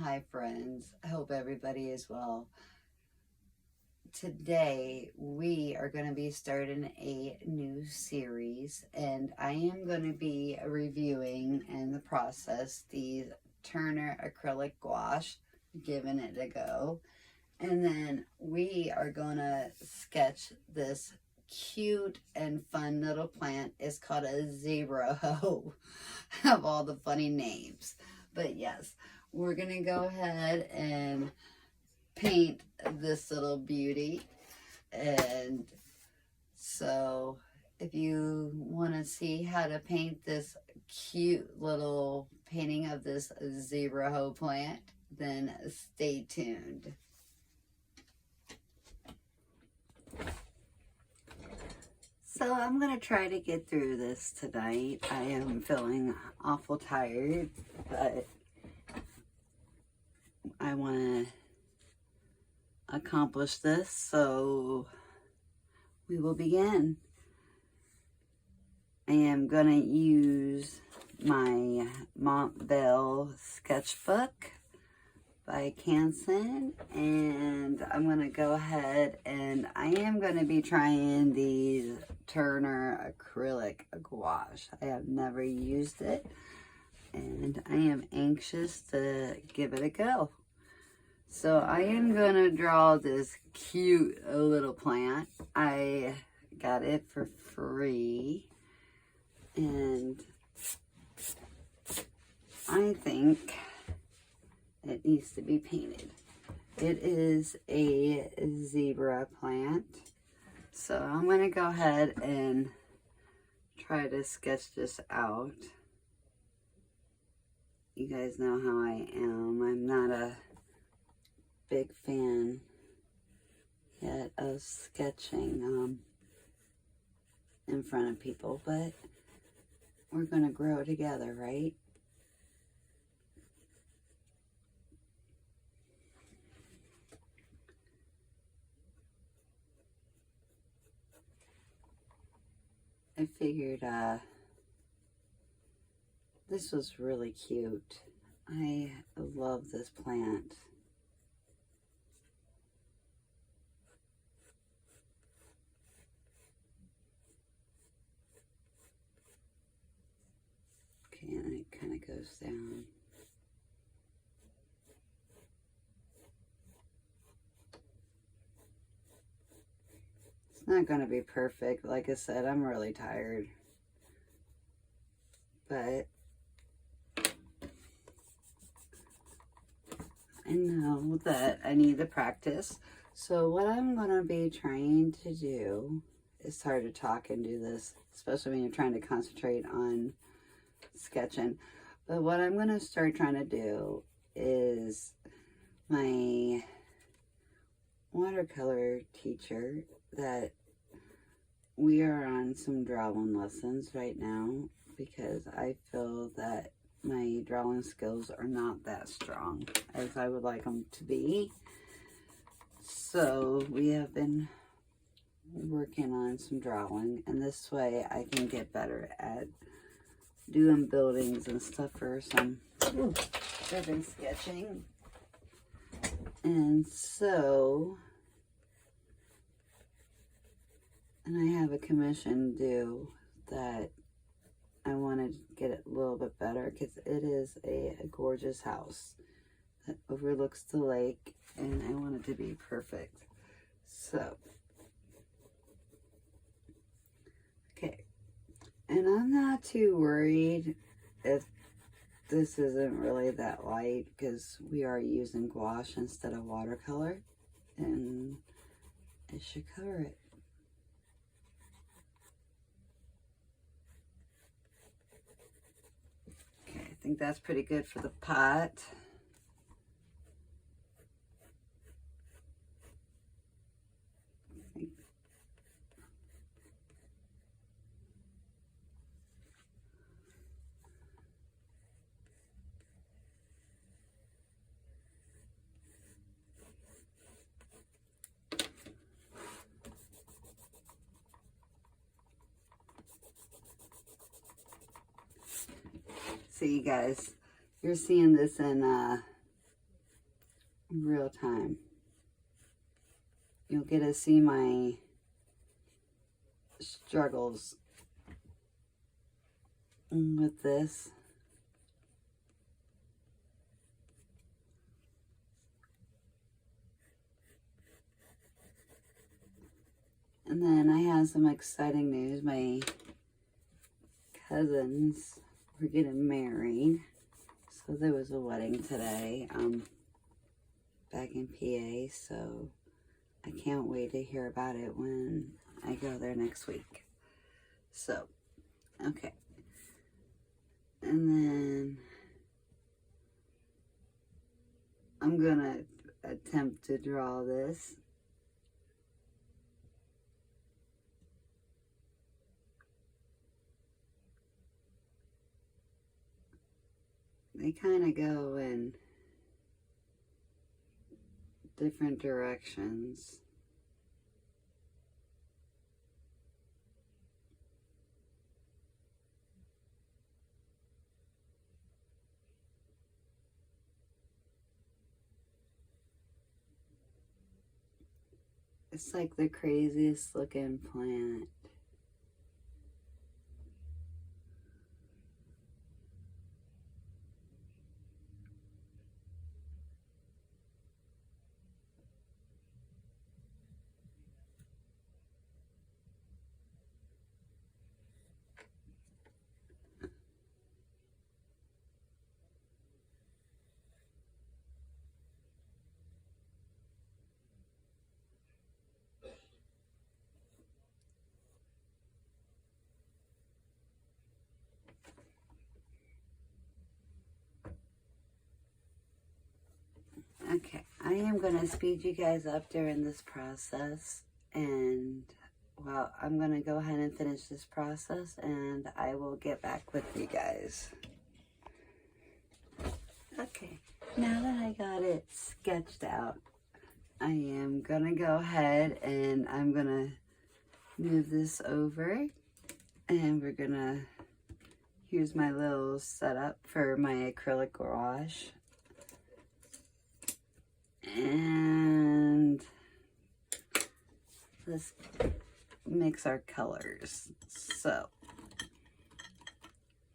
Hi friends, I hope everybody is well. Today we are going to be starting a new series, and I am going to be reviewing in the process the Turner acrylic gouache, giving it a go, and then we are going to sketch this cute and fun little plant. It's called a zebra hoe. Have all the funny names, but yes, we're gonna go ahead and paint this little beauty. And so if you want to see how to paint this cute little painting of this zebra hoe plant, then stay tuned. So I'm going to try to get through this tonight. I am feeling awful tired, but I want to accomplish this, so we will begin. I am going to use my Montvale Sketchbook by Canson, and I'm going to go ahead and I am going to be trying these Turner acrylic gouache. I have never used it, and I am anxious to give it a go. So I am going to draw this cute little plant. I got it for free, and I think it needs to be painted. It is a zebra plant. So I'm going to go ahead and try to sketch this out. You guys know how I am. I'm not a big fan yet of sketching in front of people, but we're going to grow together, right? I figured this was really cute. I love this plant. Okay, and it kind of goes down. It's not going to be perfect. Like I said, I'm really tired. But I know that I need to practice. So what I'm going to be trying to do, it's hard to talk and do this, especially when you're trying to concentrate on sketching. But what I'm going to start trying to do is my watercolor teacher that we are on some drawing lessons right now, because I feel that my drawing skills are not that strong as I would like them to be. So we have been working on some drawing, and this way I can get better at doing buildings and stuff for some urban sketching. And so, and I have a commission due that I want to get it a little bit better, because it is a gorgeous house that overlooks the lake, and I want it to be perfect. So, okay. And I'm not too worried if this isn't really that light, because we are using gouache instead of watercolor, and it should cover it. Okay, I think that's pretty good for the pot. So you guys, you're seeing this in real time. You'll get to see my struggles with this. And then I have some exciting news. My cousins were getting married. So there was a wedding today back in PA. So I can't wait to hear about it when I go there next week. So, okay. And then I'm going to attempt to draw this. They kind of go in different directions. It's like the craziest looking planet. Okay, I am going to speed you guys up during this process, and well, I'm going to go ahead and finish this process, and I will get back with you guys. Okay, now that I got it sketched out, I am going to go ahead and I'm going to move this over, and we're going to, here's my little setup for my acrylic gouache. And let's mix our colors. So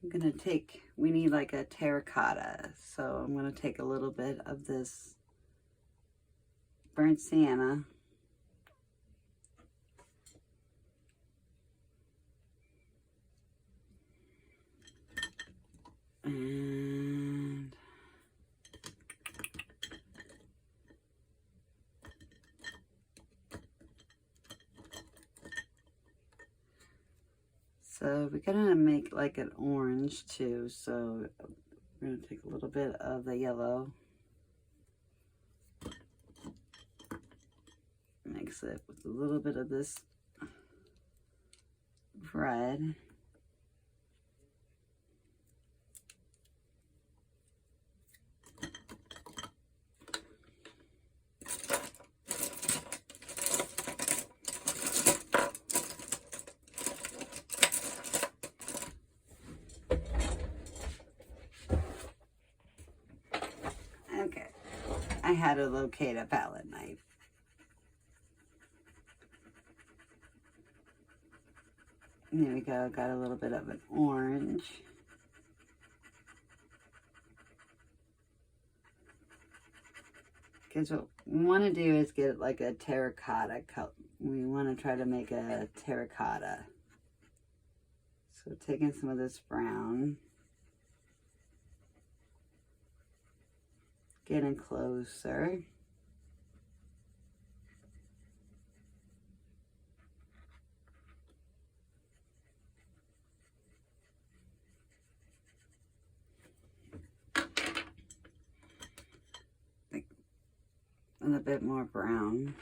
I'm gonna take, we need like a terracotta. So I'm gonna take a little bit of this burnt sienna. And so we're gonna make like an orange too. So we're gonna take a little bit of the yellow, mix it with a little bit of this red. Okay, I had to locate a palette knife. There we go, got a little bit of an orange. Because what we want to do is get like a terracotta color. We want to try to make a terracotta. So taking some of this brown. Getting closer. And a bit more brown.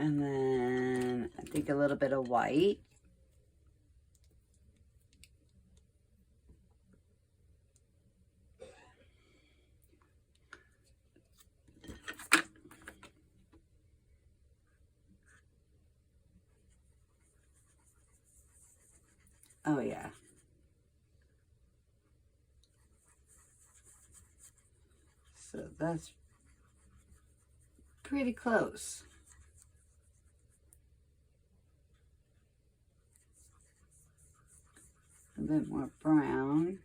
And then I think a little bit of white. Oh yeah. So that's pretty close. A bit more brown.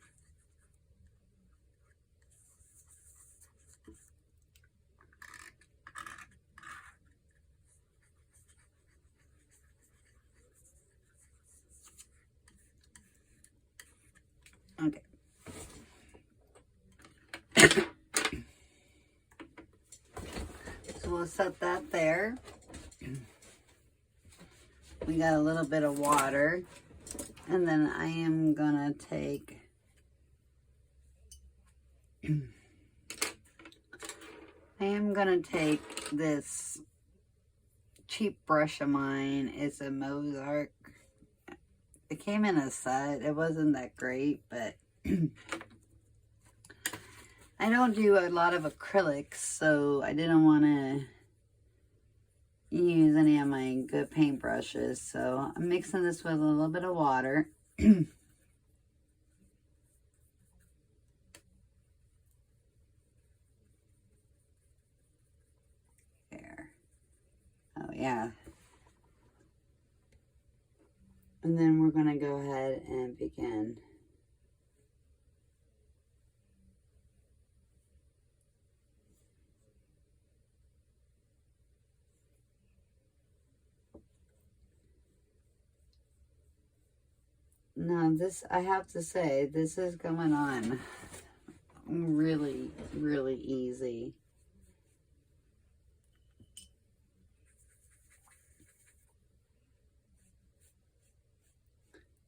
Okay. So we'll set that there. We got a little bit of water. And then I am gonna take this cheap brush of mine. It's a Mozart. It came in a set. It wasn't that great, but I don't do a lot of acrylics, so I didn't want to use any of my good paint brushes. So I'm mixing this with a little bit of water. There. Oh yeah. And then we're going to go ahead and begin. Now this, I have to say, this is going on really, really easy.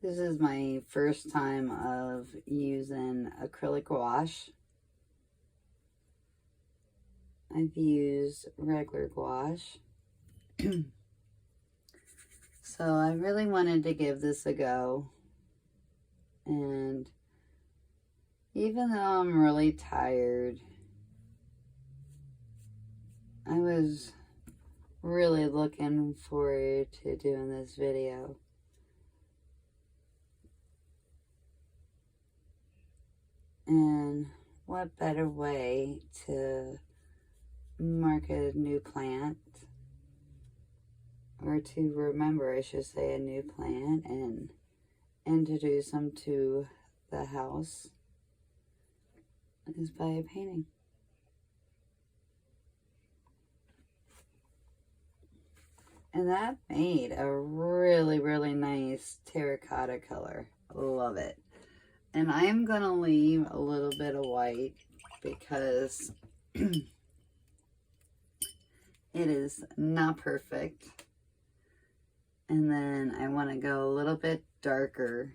This is my first time of using acrylic gouache. I've used regular gouache. So I really wanted to give this a go. And even though I'm really tired, I was really looking forward to doing this video. And what better way to mark a new plant, or to remember, I should say, a new plant and introduce them to the house, is by a painting. And that made a really, really nice terracotta color. Love it. And I am going to leave a little bit of white because it is not perfect. And then I want to go a little bit darker.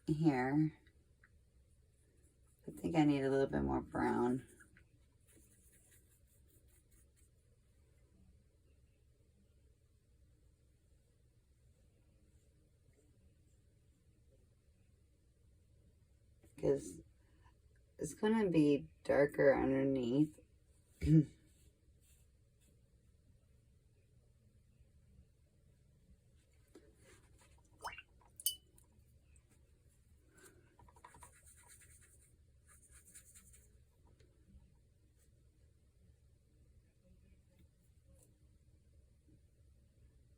Here. I think I need a little bit more brown. Because it's going to be darker underneath.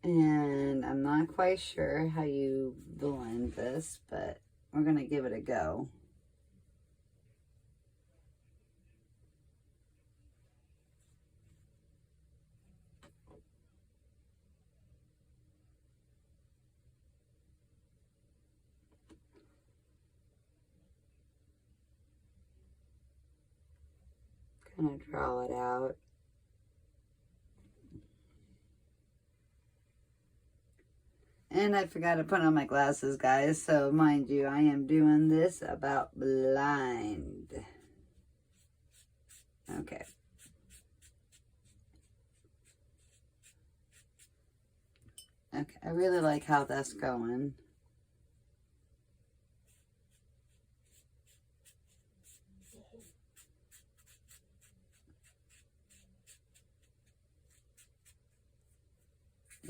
And I'm not quite sure how you blend this, but we're going to give it a go. Kind of draw it out. And I forgot to put on my glasses, guys. So, mind you, I am doing this about blind. Okay. Okay, I really like how that's going.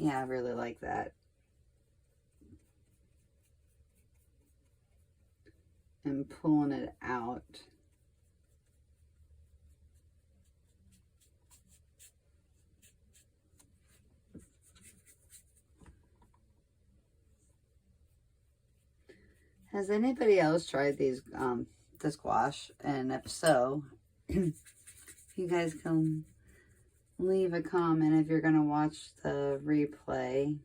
Yeah, I really like that. And pulling it out. Has anybody else tried these, this gouache? And if so, you guys can leave a comment if you're going to watch the replay.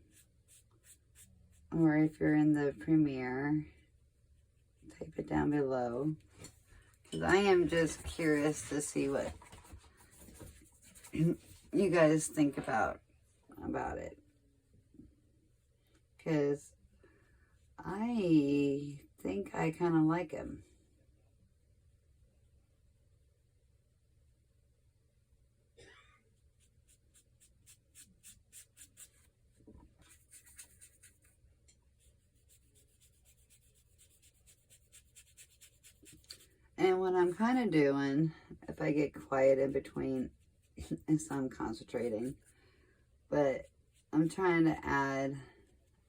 Or if you're in the premiere, type it down below. Because I am just curious to see what you guys think about it. Because I think I kind of like him. And what I'm kind of doing, if I get quiet in between, is I'm concentrating. But I'm trying to add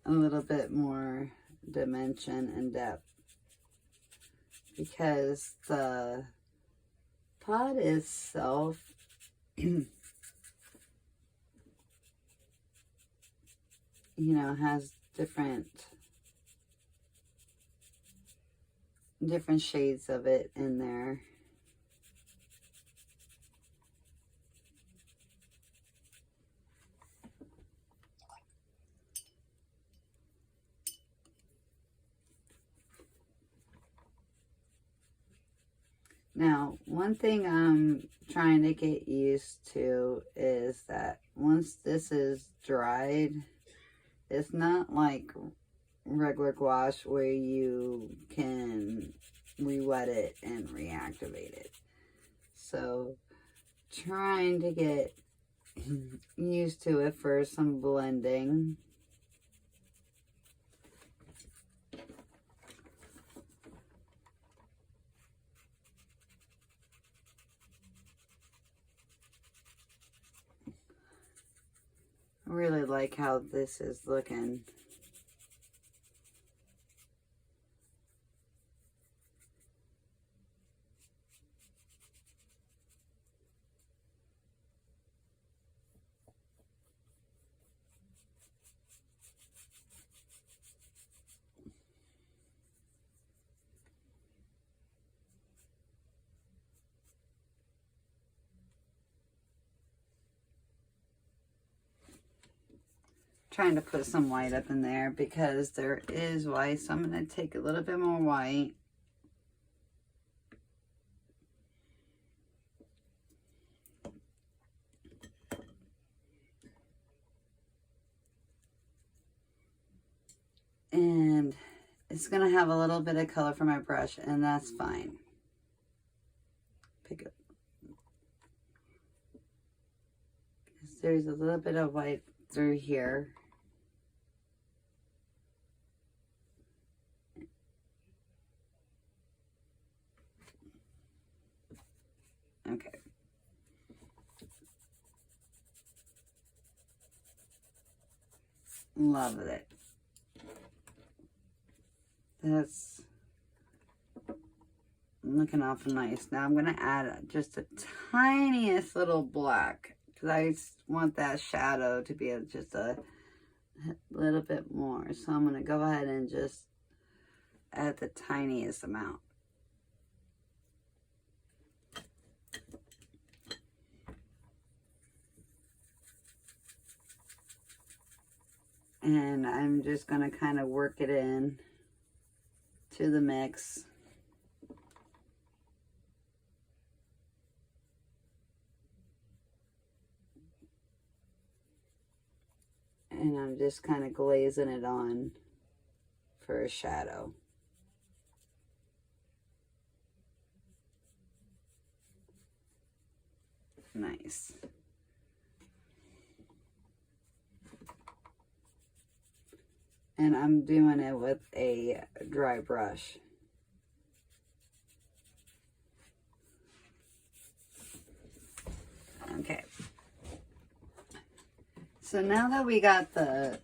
a little bit more dimension and depth. Because the pot itself, you know, has different shades of it in there. Now, one thing I'm trying to get used to is that once this is dried, it's not like regular gouache where you can re-wet it and reactivate it. So, trying to get used to it for some blending. I really like how this is looking. Trying to put some white up in there because there is white, so I'm going to take a little bit more white. And it's going to have a little bit of color for my brush, and that's fine. Pick up. There's a little bit of white through here. Okay. Love it. That's looking awful nice. Now I'm going to add just the tiniest little black because I want that shadow to be just a little bit more. So I'm going to go ahead and just add the tiniest amount. And I'm just going to kind of work it in to the mix. And I'm just kind of glazing it on for a shadow. Nice. And I'm doing it with a dry brush. Okay. So now that we got the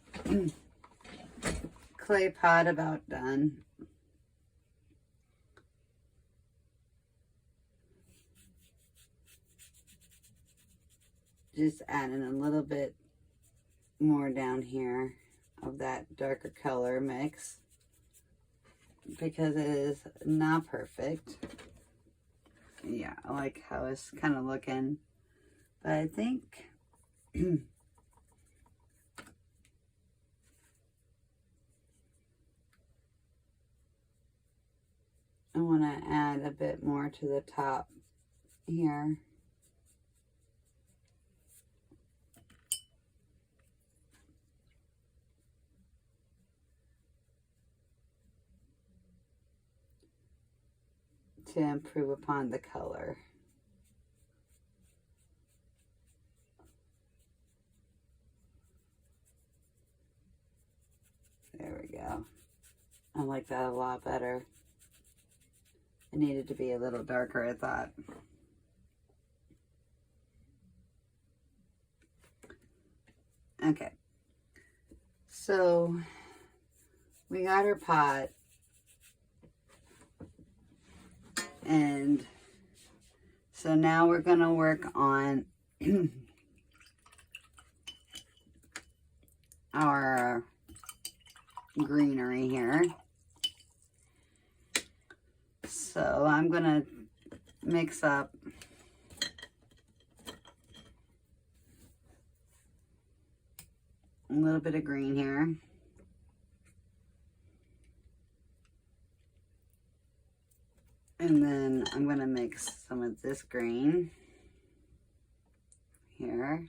clay pot about done, just adding a little bit more down here of that darker color mix because it is not perfect. Yeah, I like how it's kind of looking, but I think I want to add a bit more to the top here. To improve upon the color. There we go. I like that a lot better. It needed to be a little darker, I thought. Okay. So we got our pot. And so now we're going to work on our greenery here. So I'm going to mix up a little bit of green here. And then I'm going to mix some of this green here.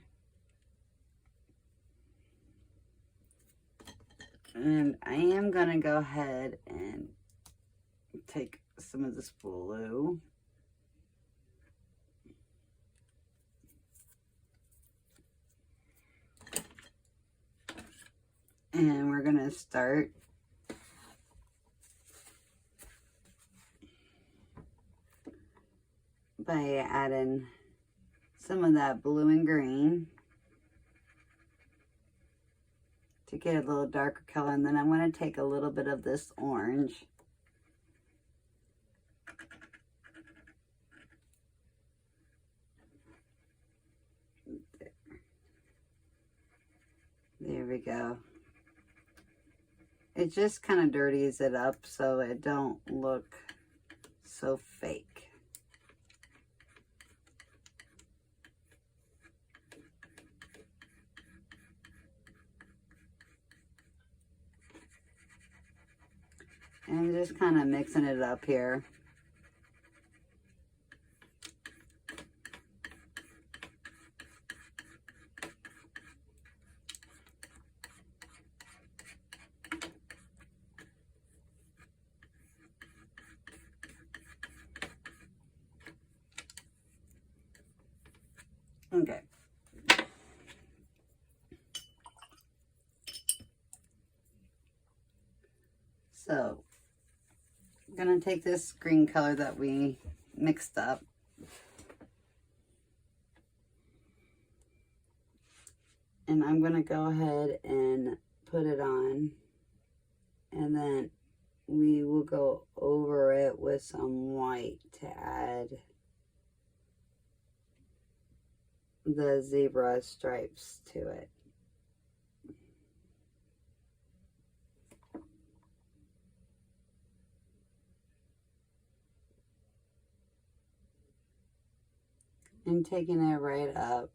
And I am going to go ahead and take some of this blue. And we're going to start by adding some of that blue and green to get a little darker color. And then I'm going to take a little bit of this orange there we go. It just kind of dirties it up so it don't look so fake. And just kind of mixing it up here. Okay. So, I'm going to take this green color that we mixed up. And I'm going to go ahead and put it on. And then we will go over it with some white to add the zebra stripes to it. And taking it right up.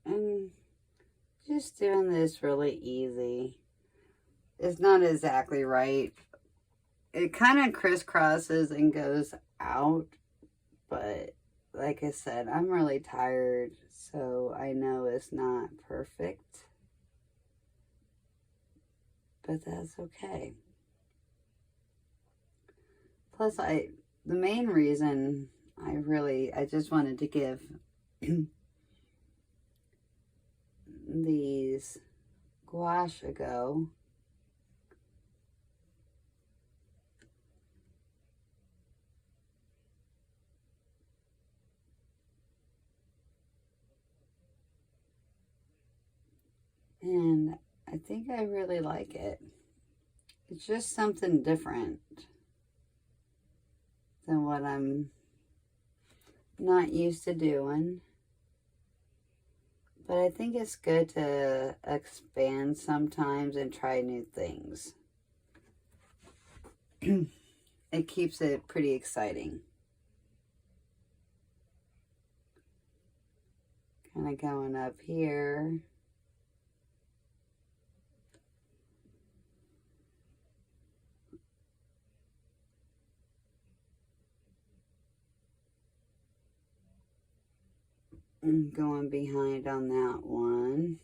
And just doing this really easy. It's not exactly right. It kind of crisscrosses and goes out, but like I said, I'm really tired, so I know it's not perfect, but that's okay. Plus, the main reason I just wanted to give these gouache ago. And I think I really like it. It's just something different than what I'm not used to doing. But I think it's good to expand sometimes and try new things. It keeps it pretty exciting. Kind of going up here. And going behind on that one.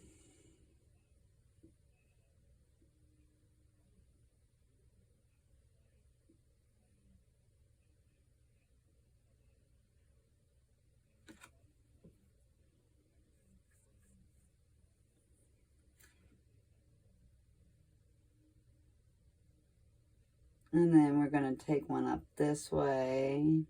And then we're going to take one up this way.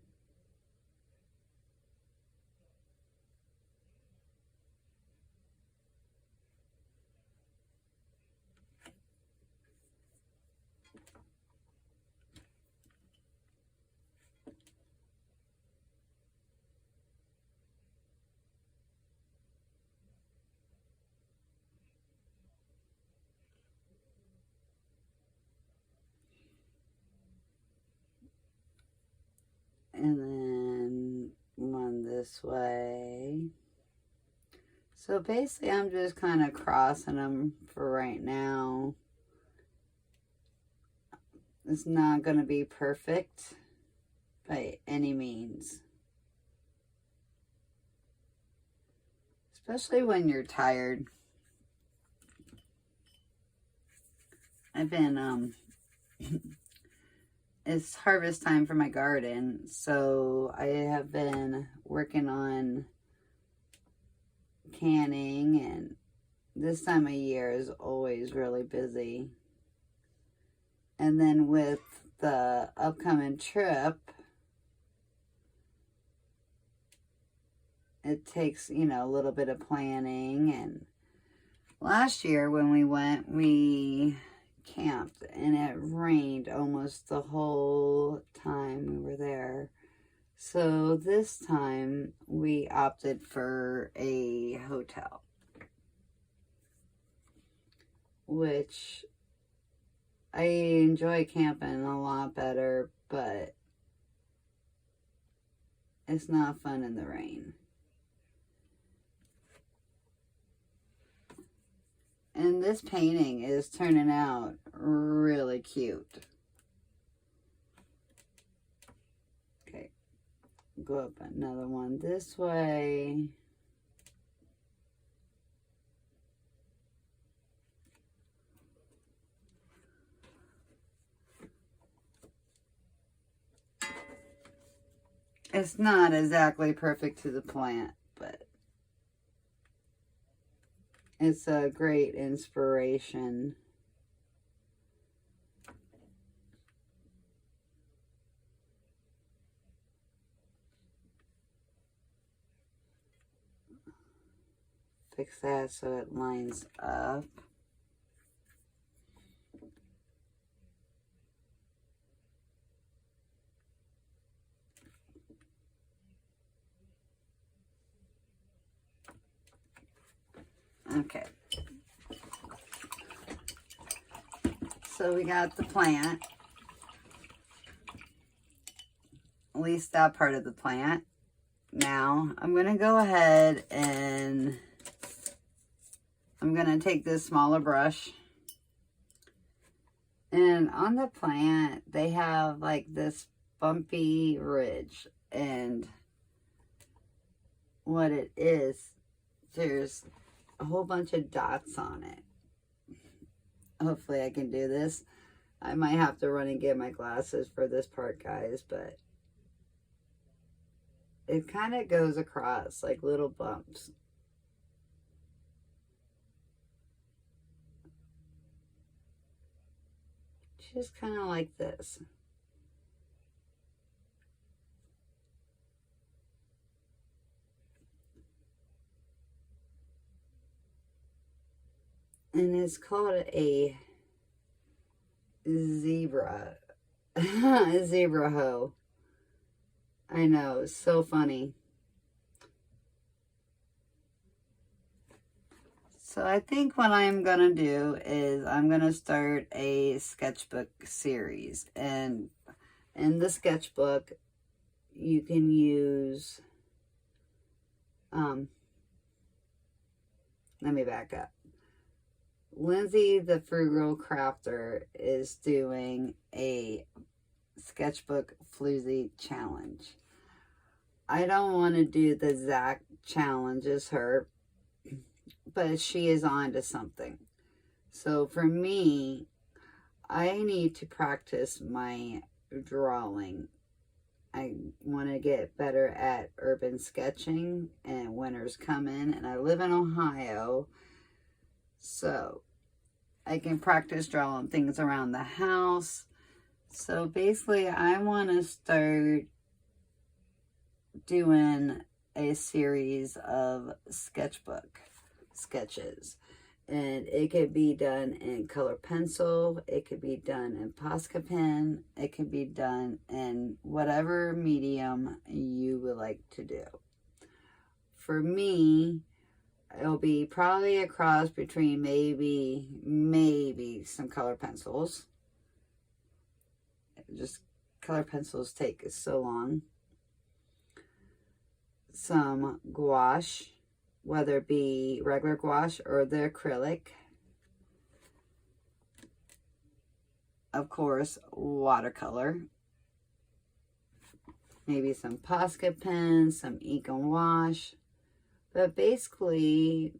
And then one this way. So basically I'm just kind of crossing them for right now. It's not going to be perfect by any means. Especially when you're tired. I've been, it's harvest time for my garden, so I have been working on canning, and this time of year is always really busy. And then with the upcoming trip, it takes, you know, a little bit of planning. And last year when we went, we camped and it rained almost the whole time we were there. So this time we opted for a hotel, which I enjoy camping a lot better, but it's not fun in the rain. And this painting is turning out really cute. Okay, go up another one this way. It's not exactly perfect to the plant, but it's a great inspiration. Fix that so it lines up. Okay. So we got the plant, at least that part of the plant. Now I'm going to go ahead and I'm going to take this smaller brush. And on the plant, they have like this bumpy ridge. And what it is, there's a whole bunch of dots on it. Hopefully I can do this. I might have to run and get my glasses for this part, guys, but it kind of goes across like little bumps. just kind of like this. And it's called a zebra. A zebra hoe. I know, it's so funny. So I think what I'm going to do is I'm going to start a sketchbook series. And in the sketchbook, you can use, let me back up. Lindsay the Frugal Crafter is doing a sketchbook floozy challenge. I don't want to do the exact challenge as her, but she is on to something. So for me, I need to practice my drawing. I want to get better at urban sketching, and winter's coming, and I live in Ohio, so I can practice drawing things around the house. So basically, I want to start doing a series of sketchbook sketches. And it could be done in color pencil, it could be done in Posca pen, it could be done in whatever medium you would like to do. For me, it'll be probably a cross between maybe some color pencils. Just color pencils take so long. Some gouache, whether it be regular gouache or the acrylic. Of course, watercolor. Maybe some Posca pens, some ink and wash. But basically,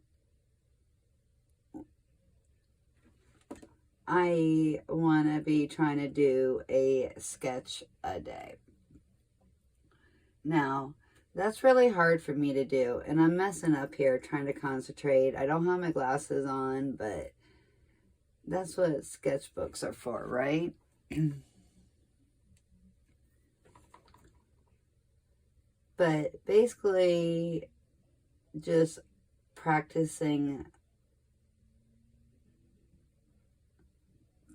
I want to be trying to do a sketch a day. Now, that's really hard for me to do, and I'm messing up here trying to concentrate. I don't have my glasses on, but that's what sketchbooks are for, right? But basically, just practicing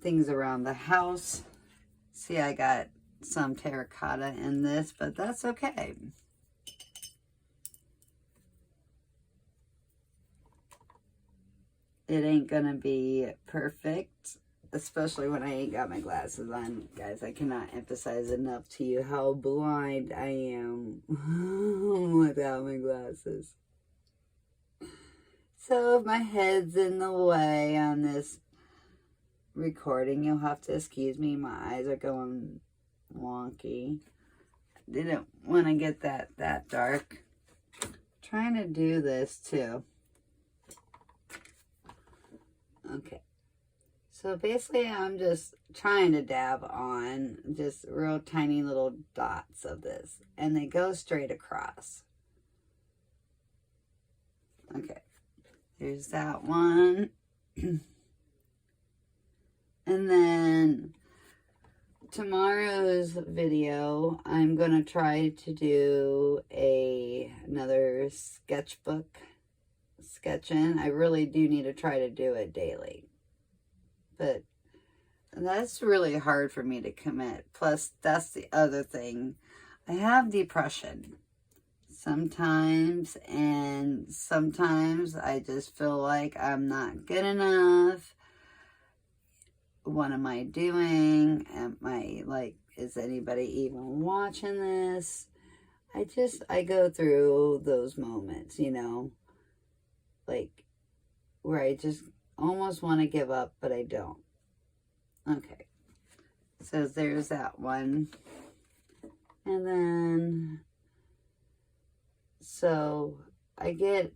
things around the house. See, I got some terracotta in this, but that's okay. It ain't gonna be perfect, especially when I ain't got my glasses on. Guys, I cannot emphasize enough to you how blind I am without my glasses. So if my head's in the way on this recording, you'll have to excuse me. My eyes are going wonky. Didn't want to get that dark. Trying to do this too. Okay, so basically I'm just trying to dab on just real tiny little dots of this, and they go straight across. Okay, there's that one. And then tomorrow's video, I'm going to try to do another sketchbook sketching. I really do need to try to do it daily, but that's really hard for me to commit. Plus, that's the other thing. I have depression sometimes, and sometimes I just feel like I'm not good enough. What am I doing? Am I, like, is anybody even watching this? I go through those moments, you know, like, where I just almost want to give up, but I don't. Okay, so there's that one. And then, so I get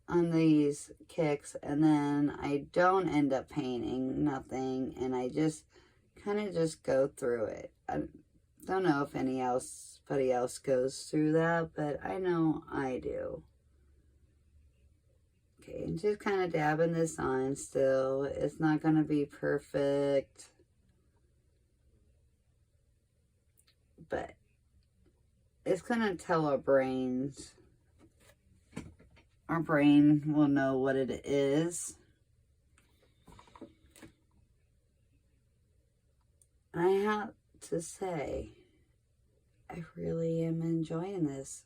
on these kicks, and then I don't end up painting nothing, and I just kind of just go through it. I don't know if anybody else goes through that, but I know I do. Okay, and just kind of dabbing this on still. It's not going to be perfect. but it's going to tell our brains. Our brain will know what it is. I have to say, I really am enjoying this.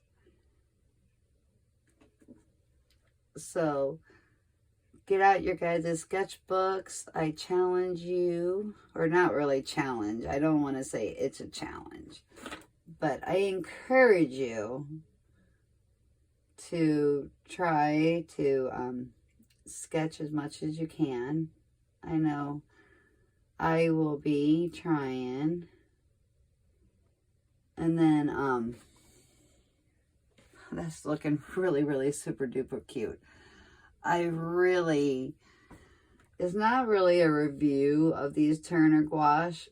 So, get out your guys' sketchbooks. I challenge you, or not really challenge. I don't want to say it's a challenge, but I encourage you to try to sketch as much as you can. I know I will be trying. And then, that's looking really, really super duper cute. It's not really a review of these Turner gouache,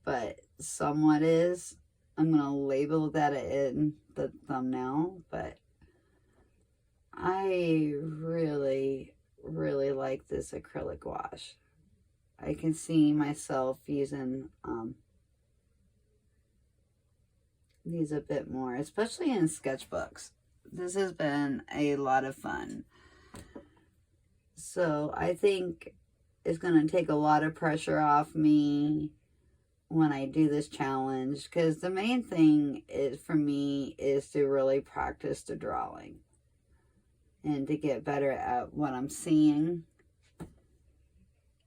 but somewhat is. I'm going to label that in the thumbnail, but I really, really like this acrylic gouache. I can see myself using these a bit more, especially in sketchbooks. This has been a lot of fun. So I think it's going to take a lot of pressure off me when I do this challenge, because the main thing is for me is to really practice the drawing and to get better at what I'm seeing.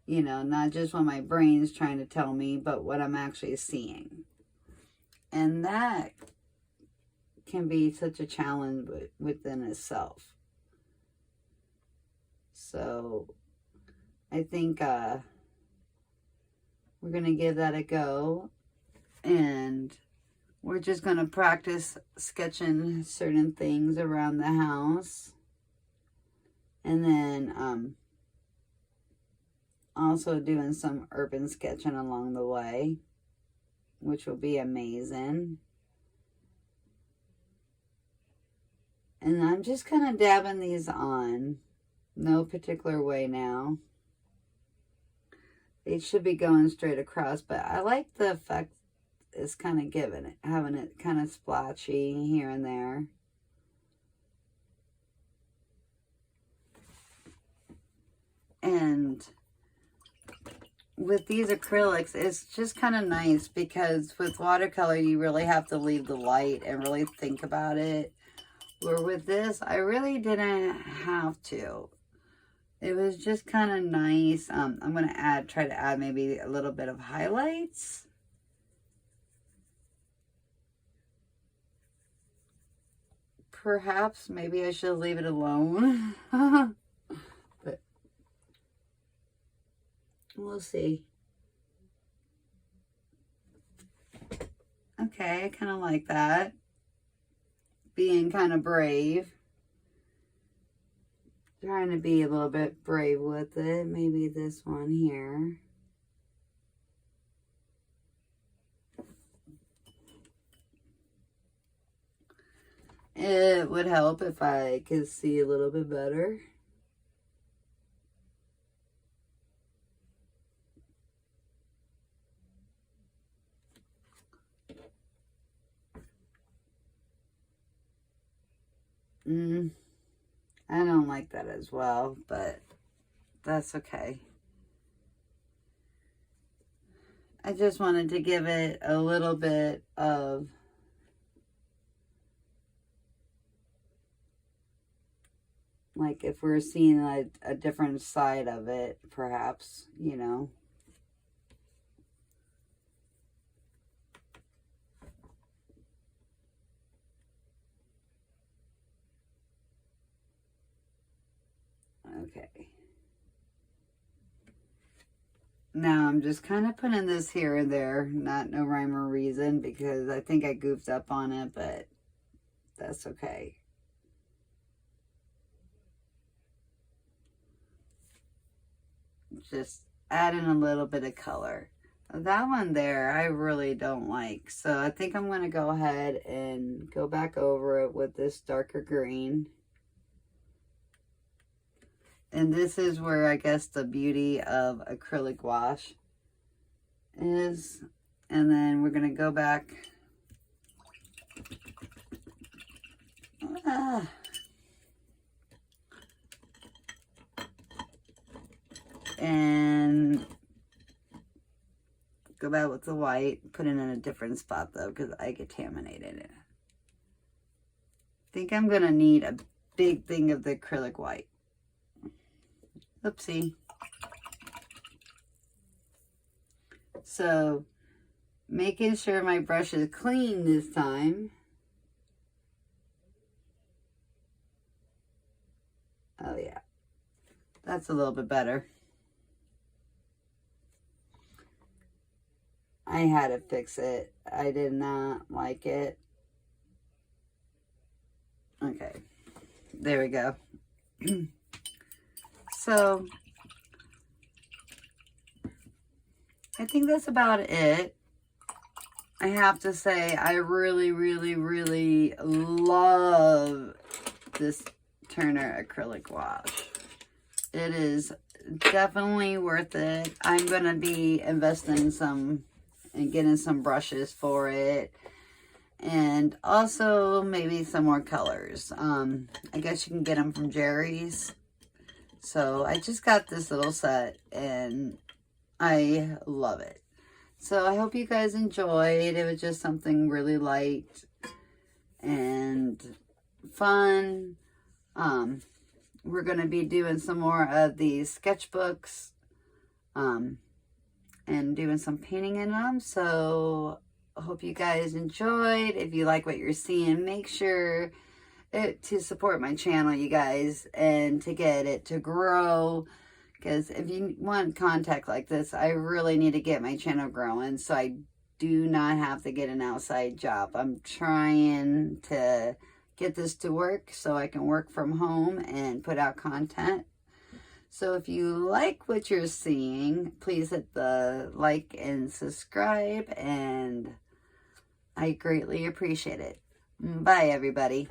You know, not just what my brain's trying to tell me, but what I'm actually seeing. And that can be such a challenge within itself. So I think we're going to give that a go. And we're just going to practice sketching certain things around the house. And then also doing some urban sketching along the way, which will be amazing. And I'm just kind of dabbing these on. No particular way now. They should be going straight across, but I like the effect it's kind of having it kind of splotchy here and there. And with these acrylics, it's just kind of nice because with watercolor, you really have to leave the light and really think about it. Where with this, I really didn't have to. It was just kind of nice. I'm going to try to add maybe a little bit of highlights. Perhaps, maybe I should leave it alone. But we'll see. Okay, I kind of like that. Being kind of brave. Trying to be a little bit brave with it. Maybe this one here. It would help if I could see a little bit better. I don't like that as well, but that's okay. I just wanted to give it a little bit of like if we're seeing a different side of it, perhaps, you know. Okay. Now I'm just kind of putting this here and there, not no rhyme or reason, because I think I goofed up on it, but that's okay. Just adding a little bit of color. That one there, I really don't like. So I think I'm going to go ahead and go back over it with this darker green. And this is where I guess the beauty of acrylic gouache is. And then we're going to go back And go back with the white, put it in a different spot though, because I contaminated it. I think I'm going to need a big thing of the acrylic white. Oopsie. So, making sure my brush is clean this time. Oh yeah, that's a little bit better. I had to fix it. I did not like it. Okay, there we go. So, I think that's about it. I have to say, I really, really, really love this Turner acrylic gouache. It is definitely worth it. I'm going to be investing some and getting some brushes for it. And also maybe some more colors. I guess you can get them from Jerry's. So I just got this little set and I love it. So I hope you guys enjoyed. It was just something really light and fun. We're going to be doing some more of these sketchbooks and doing some painting in them. So I hope you guys enjoyed. If you like what you're seeing, make sure to support my channel, you guys, and to get it to grow. Because if you want content like this, I really need to get my channel growing so I do not have to get an outside job. I'm trying to get this to work so I can work from home and put out content. So if you like what you're seeing, please hit the like and subscribe, and I greatly appreciate it. Bye, everybody.